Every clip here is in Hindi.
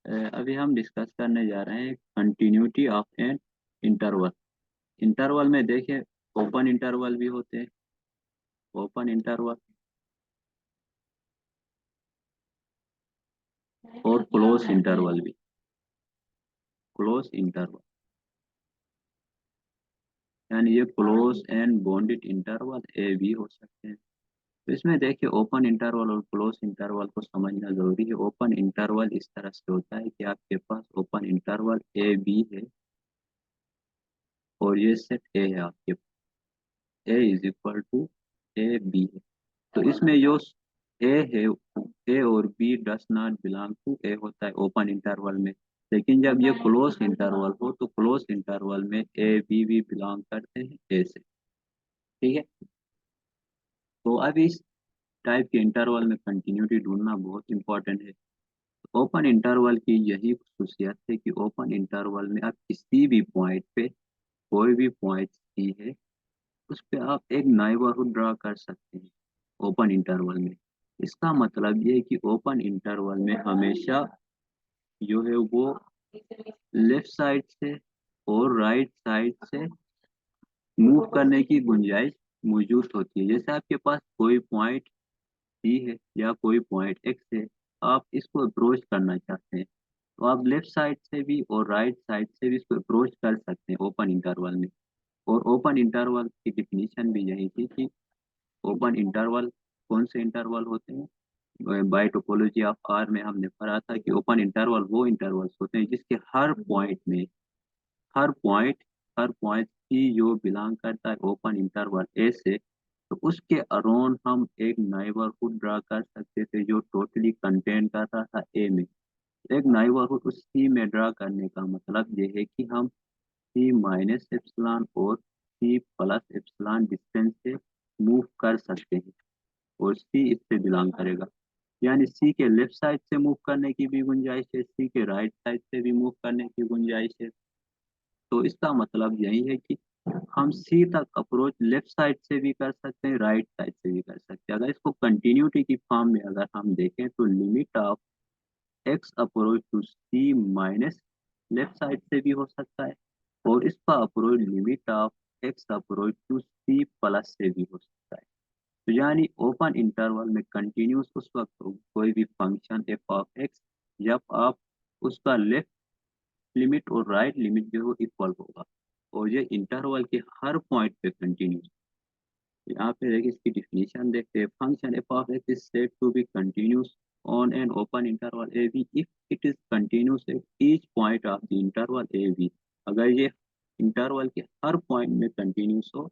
अभी हम डिस्कस करने जा रहे हैं continuity of an interval. Interval में देखिए ओपन इंटरवल भी होते हैं, ओपन इंटरवल और क्लोज इंटरवल भी, क्लोज इंटरवल यानी ये क्लोज एंड बॉन्डेड इंटरवल ए भी हो सकते हैं। तो इसमें देखिए ओपन इंटरवल और क्लोज इंटरवल को समझना जरूरी है। ओपन इंटरवल इस तरह से होता है कि आपके पास ओपन इंटरवल ए बी है और ये सेट ए है, आपके A is equal to A B है। तो इसमें जो ए है, ए और B does not belong to A होता है ओपन इंटरवल में। लेकिन जब ये क्लोज इंटरवल हो तो क्लोज इंटरवल में ए बी भी बिलोंग करते हैं ए से। ठीक है। तो अब इस टाइप के इंटरवल में कंटिन्यूटी ढूंढना बहुत इंपॉर्टेंट है। ओपन इंटरवल की यही खुसूसियत है कि ओपन इंटरवल में आप किसी भी पॉइंट पे, कोई भी पॉइंट सी है, उस पे आप एक नाइबरहुड ड्रा कर सकते हैं ओपन इंटरवल में। इसका मतलब ये है कि ओपन इंटरवल में हमेशा जो है वो लेफ्ट साइड से और राइट साइड से मूव करने की गुंजाइश मौजूद होती है। जैसे आपके पास कोई पॉइंट सी है या कोई पॉइंट एक्स है, आप इसको अप्रोच करना चाहते हैं तो आप लेफ्ट साइड से भी और राइट साइड से भी इसको अप्रोच कर सकते हैं ओपन इंटरवल में। और ओपन इंटरवल की डिफिनीशन भी यही थी कि ओपन इंटरवल कौन से इंटरवल होते हैं। बाय टोपोलॉजी ऑफ आर में हमने पढ़ा था कि ओपन इंटरवल वो इंटरवल्स होते हैं जिसके हर पॉइंट में, हर पॉइंट हर पॉइंट की जो बिलोंग करता है ओपन इंटरवल ए से, तो उसके अराउंड हम एक नाइबरहुड ड्रा कर सकते थे जो टोटली कंटेन करता था ए में। एक नाइबरहुड उस सी में ड्रा करने का मतलब ये है कि हम सी माइनस एप्सिलॉन और सी प्लस एप्सिलॉन डिस्टेंस से मूव कर सकते हैं और सी इससे बिलोंग करेगा। यानी सी के लेफ्ट साइड से मूव करने की भी गुंजाइश है, सी के राइट साइड से भी मूव करने की गुंजाइश है। तो इसका मतलब यही है कि हम सी तक अप्रोच लेफ्ट साइड से भी कर सकते हैं, राइट साइड से भी कर सकते हैं। अगर इसको कंटिन्यूटी की फॉर्म में अगर हम देखें तो limit of X approach to C minus left side से भी हो सकता है और इसका approach limit of X approach to C plus से भी हो सकता है। तो यानी ओपन इंटरवल में कंटिन्यूस उस वक्त कोई भी फंक्शन एफ ऑफ एक्स जब आप उसका लेफ्ट लिमिट और राइट लिमिट जो है इक्वल होगा और ये इंटरवल के हर पॉइंट पे कंटिन्यूस। यहाँ पे देखिए इसकी डिफिनीशन देखते हैं। Function F of X is said to be continuous on an open interval A B if it is continuous at each point of the interval A B. अगर ये इंटरवल के हर पॉइंट में कंटिन्यूस हो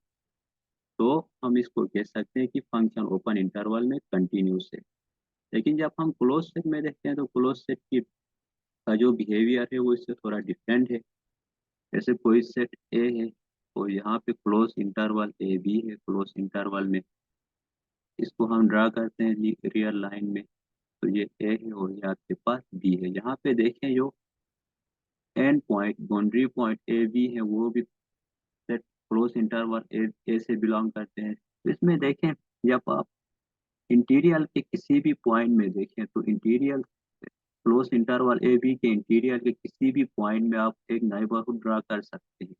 तो हम इसको कह सकते हैं कि फंक्शन ओपन इंटरवल में कंटिन्यूस है। लेकिन जब हम क्लोज सेट में देखते हैं तो क्लोज सेट की का जो बिहेवियर है वो इससे थोड़ा डिफरेंट है। जैसे कोई सेट ए है और यहाँ पे क्लोज इंटरवल ए बी है, क्लोज इंटरवल में इसको हम ड्रा करते हैं रियल लाइन में। तो ये ए है और ये आपके पास बी है। यहाँ पे देखें जो end point boundary point A B है वो भी सेट क्लोज इंटरवल ए से बिलोंग करते हैं। तो इसमें देखें जब आप इंटीरियर के किसी भी पॉइंट में देखें तो interior close interval A B के इंटीरियर के किसी भी पॉइंट में आप एक नाइबरहुड ड्रा कर सकते हैं।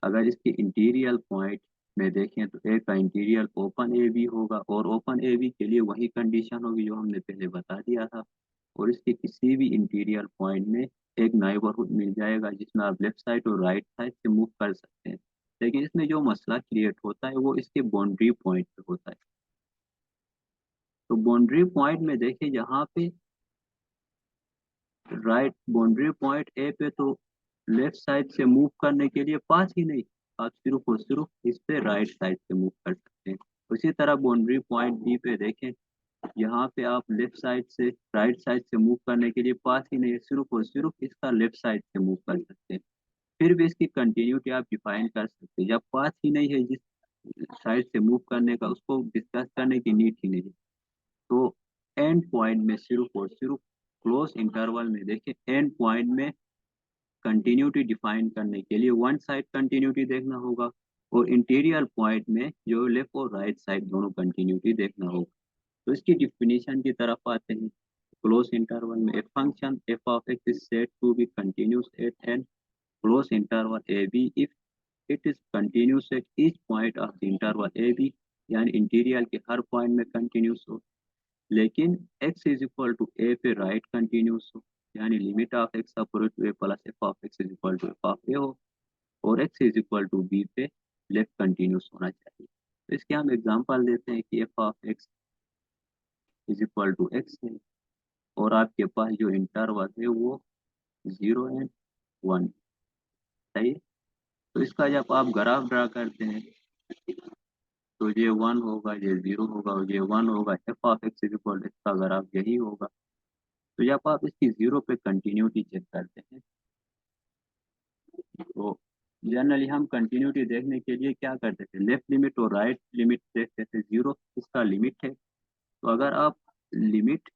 अगर इसके इंटीरियर पॉइंट में देखें तो ए का इंटीरियर ओपन ए बी होगा और ओपन ए बी के लिए वही कंडीशन होगी जो हमने पहले बता दिया था। और इसके किसी भी इंटीरियर पॉइंट में एक नाइबरहुड मिल जाएगा जिसमें आप लेफ्ट साइड और राइट साइड से मूव कर सकते हैं। लेकिन इसमें जो मसला क्रिएट होता है वो इसके बाउंड्री पॉइंट पे होता है। तो बाउंड्री पॉइंट में देखिए यहाँ पे राइट बाउंड्री पॉइंट ए पे तो लेफ्ट साइड से मूव करने के लिए पास ही नहीं, आप सिर्फ और सिर्फ इस पे राइट साइड से मूव कर सकते हैं। उसी तरह बाउंड्री पॉइंट बी पे देखें, यहाँ पे आप लेफ्ट साइड से राइट साइड से मूव करने के लिए पास ही नहीं है, सिर्फ और सिर्फ इसका लेफ्ट साइड से मूव कर सकते हैं। फिर भी इसकी कंटिन्यूटी आप डिफाइन कर सकते हैं। जब पास ही नहीं है जिस साइड से मूव करने का, उसको डिस्कस करने की नीड ही नहीं है। तो एंड पॉइंट में सिर्फ और सिर्फ क्लोज इंटरवल में देखिए एंड पॉइंट में कंटिन्यूटी डिफाइन करने के लिए वन साइड कंटिन्यूटी देखना होगा और इंटीरियर पॉइंट में जो लेफ्ट और राइट साइड दोनों कंटिन्यूटी देखना होगा। तो इसकी डिफिनीशन की तरफ आते हैं। क्लोज इंटरवल में a function F of X is said to be continuous at an close interval A B if it is continuous at each point of the interval A B, यानी इंटीरियर के हर पॉइंट में कंटिन्यूस हो, लेकिन x is equal to A पे राइट कंटिन्यूस हो, यानी limit of X approach to A plus F of X is equal to F of A हो, और x is equal to B पे लेफ्ट कंटिन्यूस होना चाहिए। तो इसके हम एग्जांपल देते हैं कि F of X is equal to X है, और आपके पास जो इंटरवल है वो 0 एंड 1, सही है। तो इसका जब आप ग्राफ ड्रा करते हैं तो ये 1 होगा, ये 0 होगा और ये 1 होगा, F of X is equal to इसका ग्राफ यही होगा। तो जब आप इसकी 0 पे कंटिन्यूटी चेक करते हैं तो जनरली हम कंटिन्यूटी देखने के लिए क्या करते थे, लेफ्ट लिमिट और राइट लिमिट देखते थे। 0 इसका लिमिट है, तो अगर आप limit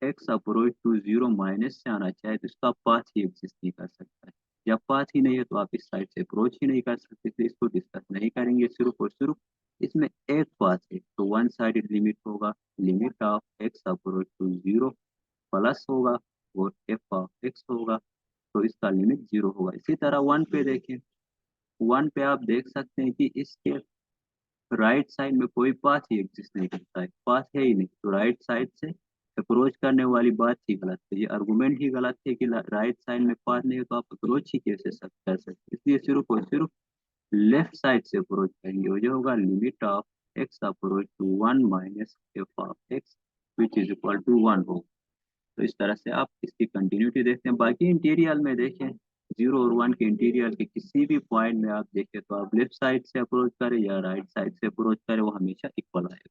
X approach to 0 minus से आना चाहे तो इसका पाथ ही एग्जिस्ट नहीं कर सकता है। जब पाथ ही नहीं है तो आप इस साइड से अप्रोच ही नहीं कर सकते, तो इसको डिस्कस नहीं करेंगे। सिर्फ और सिर्फ इसमें एक पाथ है, तो वन साइडेड लिमिट होगा, limit of X approach to 0 plus होगा और एफ ऑफ एक्स होगा, तो इसका लिमिट 0 होगा। इसी तरह 1 पे देखें, 1 पे आप देख सकते हैं कि इसके राइट साइड में कोई पाथ ही एग्जिस्ट नहीं करता है, पाथ है ही नहीं, तो राइट साइड से अप्रोच करने वाली बात ही गलत है, ये आर्गुमेंट ही गलत है कि राइट साइड में पाथ नहीं है तो आप अप्रोच ही कैसे कर सकते। इसलिए सिर्फ और सिर्फ लेफ्ट साइड से अप्रोच करेंगे, और ये होगा limit of X approach to 1 minus F of X which is equal to 1 हो। तो इस तरह से आप इसकी कंटिन्यूटी देखते हैं। बाकी इंटीरियर में देखें, 0 और 1 के इंटीरियर के किसी भी पॉइंट में आप देखें तो आप लेफ्ट साइड से अप्रोच करें या राइट साइड से अप्रोच करें वो हमेशा इक्वल आएगा।